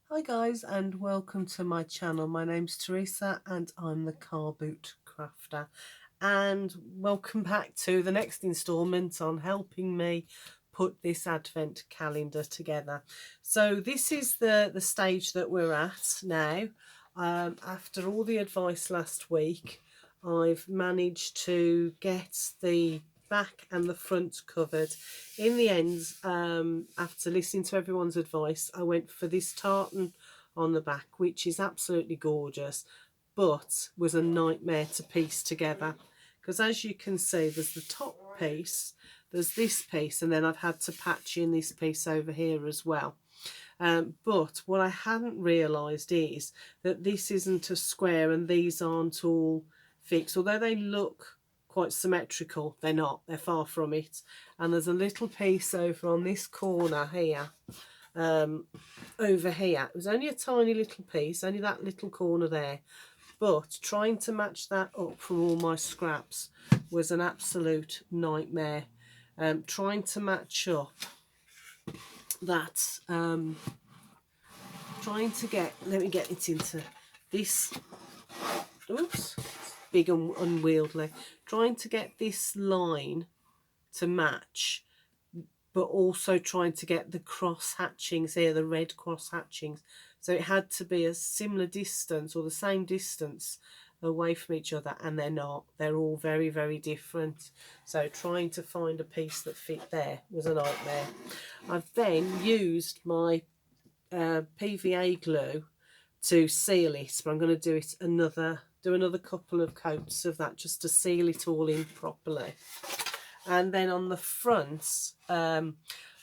Hi guys, and welcome to my channel. My name's Teresa and I'm the Car Boot Crafter, and welcome back to the next instalment on helping me put this advent calendar together. So this is the stage that we're at now. After all the advice last week, I've managed to get the back and the front covered. In the end, after listening to everyone's advice, I went for this tartan on the back, which is absolutely gorgeous, but was a nightmare to piece together. Because as you can see, there's the top piece, there's this piece, and then I've had to patch in this piece over here as well. But what I hadn't realised is that this isn't a square and these aren't all fixed. Although they look quite symmetrical, they're not, they're far from it. And there's a little piece over on this corner here, over here. It was only a tiny little piece, only that little corner there. But trying to match that up from all my scraps was an absolute nightmare. Trying to match up that, trying to get, let me get it into this, oops, big and unwieldy, trying to get this line to match, but also trying to get the cross hatchings here, the red cross hatchings. So it had to be a similar distance or the same distance away from each other, and they're not. They're all very, very different. So trying to find a piece that fit there was a nightmare. I've then used my PVA glue to seal it, but I'm going to do it another couple of coats of that just to seal it all in properly. And then on the front,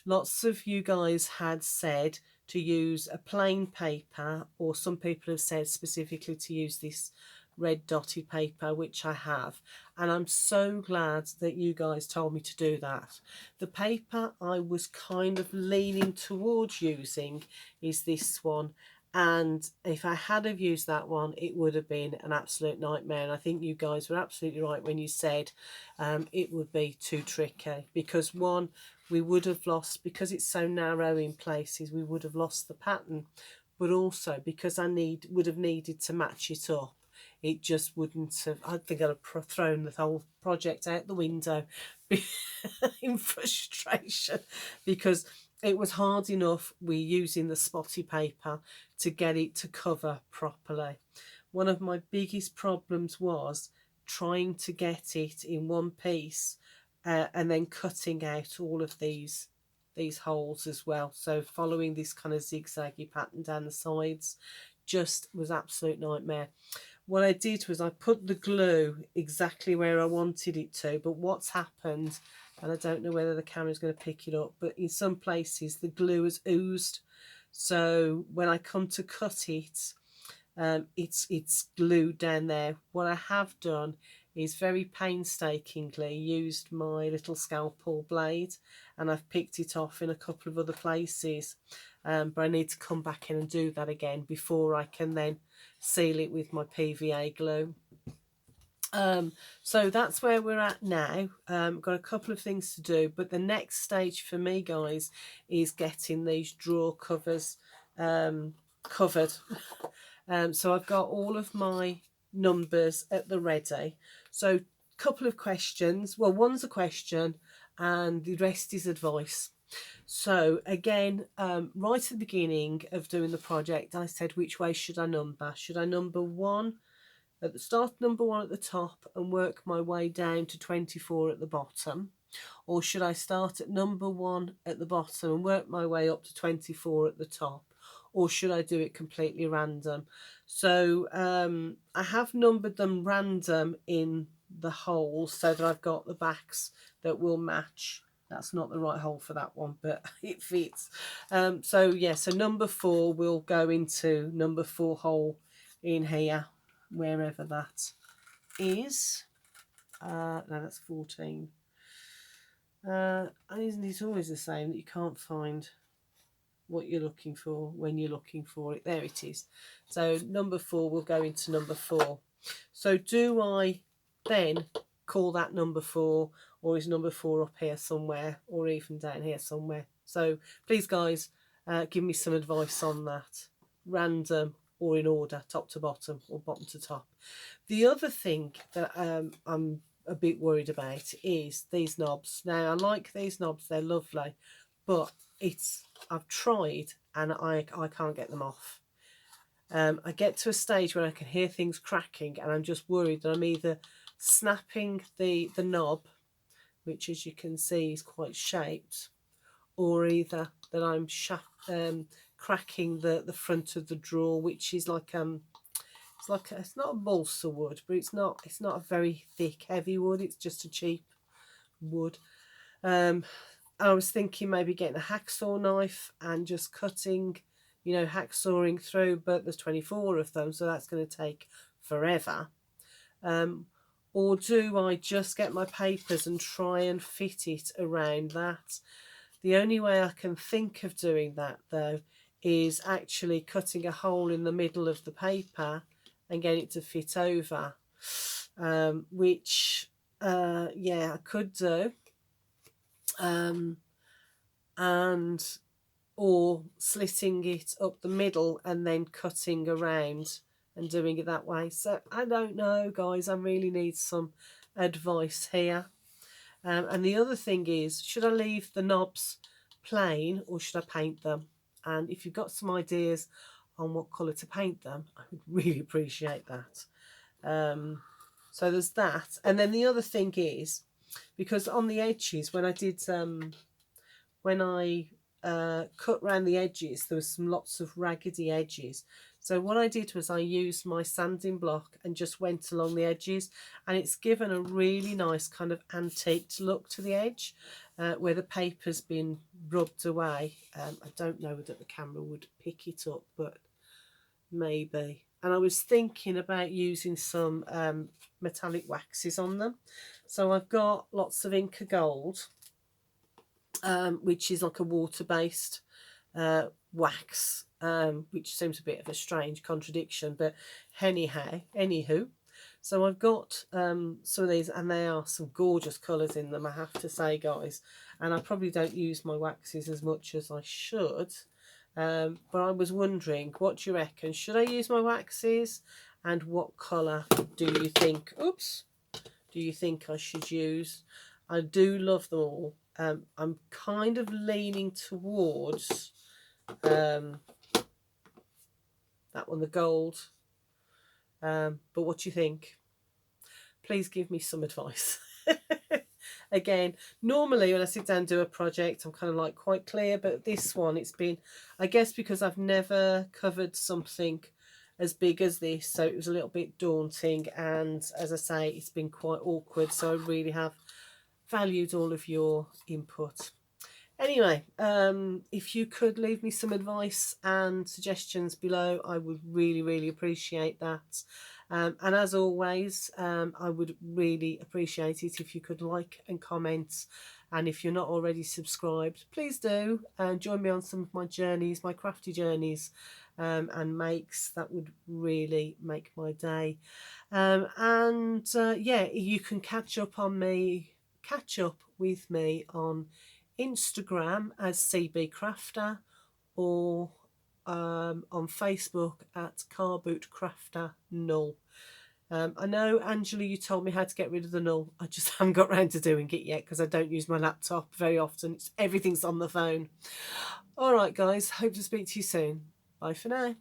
lots of you guys had said to use a plain paper, or some people have said specifically to use this red dotted paper, which I have, and I'm so glad that you guys told me to do that. The paper I was kind of leaning towards using is this one, and if I had have used that one, it would have been an absolute nightmare. And I think you guys were absolutely right when you said it would be too tricky, because one, we would have lost, because it's so narrow in places, we would have lost the pattern, but also because I would have needed to match it up, it just wouldn't have, I think I'd have thrown the whole project out the window in frustration, because it was hard enough we using the spotty paper to get it to cover properly. One of my biggest problems was trying to get it in one piece, and then cutting out all of these holes as well. So following this kind of zigzaggy pattern down the sides just was absolute nightmare. What I did was I put the glue exactly where I wanted it to, but what's happened, and I don't know whether the camera's going to pick it up, but in some places the glue has oozed. So when I come to cut it, it's glued down there. What I have done is very painstakingly used my little scalpel blade, and I've picked it off in a couple of other places, but I need to come back in and do that again before I can then seal it with my PVA glue. So that's where we're at now. Got a couple of things to do, but the next stage for me, guys, is getting these drawer covers covered. So I've got all of my numbers at the ready. So a couple of questions. Well, one's a question and the rest is advice. So again, right at the beginning of doing the project, I said, which way should I number? Should I number one at the start, number one at the top, and work my way down to 24 at the bottom? Or should I start at number one at the bottom and work my way up to 24 at the top? Or should I do it completely random? So I have numbered them random in the holes so that I've got the backs that will match. That's not the right hole for that one, but it fits. So yeah, so number 4 will go into number 4 hole in here, wherever that is. No, that's 14. Isn't it always the same that you can't find what you're looking for when you're looking for it? There it is. So number 4 will go into number 4. So do I then call that number 4, or is number 4 up here somewhere, or even down here somewhere? So please guys, give me some advice on that. random or in order, top to bottom or bottom to top. The other thing that I'm a bit worried about is these knobs. Now, I like these knobs, they're lovely, but I've tried and I can't get them off. I get to a stage where I can hear things cracking and I'm just worried that I'm either snapping the knob, which as you can see is quite shaped, or either that I'm cracking the front of the drawer, which is like it's not a balsa wood, but it's not a very thick heavy wood, it's just a cheap wood. I was thinking maybe getting a hacksaw knife and just cutting, hacksawing through, but there's 24 of them, so that's going to take forever. Or do I just get my papers and try and fit it around that? The only way I can think of doing that, though, is actually cutting a hole in the middle of the paper and getting it to fit over, which, yeah, I could do. Or slitting it up the middle and then cutting around and doing it that way. So I don't know, guys, I really need some advice here. And the other thing is, should I leave the knobs plain or should I paint them? And if you've got some ideas on what colour to paint them, I would really appreciate that. So there's that. And then the other thing is, because on the edges, when I did cut around the edges, there was some lots of raggedy edges. So what I did was I used my sanding block and just went along the edges, and it's given a really nice kind of antiqued look to the edge, where the paper's been rubbed away. I don't know whether the camera would pick it up, but maybe. And I was thinking about using some metallic waxes on them. So I've got lots of Inca Gold, which is like a water-based wax, which seems a bit of a strange contradiction, but anywho, so I've got some of these, and they are some gorgeous colours in them, I have to say, guys. And I probably don't use my waxes as much as I should, but I was wondering, what do you reckon? Should I use my waxes, and what colour do you think? Oops, do you think I should use? I do love them all. I'm kind of leaning towards that one, the gold. But what do you think? Please give me some advice. Again, normally when I sit down and do a project, I'm kind of like quite clear, but this one, it's been, I guess because I've never covered something as big as this, so it was a little bit daunting, and as I say, it's been quite awkward, so I really have valued all of your input. Anyway, if you could leave me some advice and suggestions below, I would really appreciate that. And as always, I would really appreciate it if you could like and comment, and if you're not already subscribed, please do, and join me on some of my journeys, my crafty journeys and makes. That would really make my day. Yeah, you can catch up with me on Instagram as CB Crafter, or on Facebook at Car Boot Crafter Null. I know, Angela, you told me how to get rid of the null. I just haven't got around to doing it yet because I don't use my laptop very often. Everything's on the phone. All right, guys, hope to speak to you soon. Bye for now.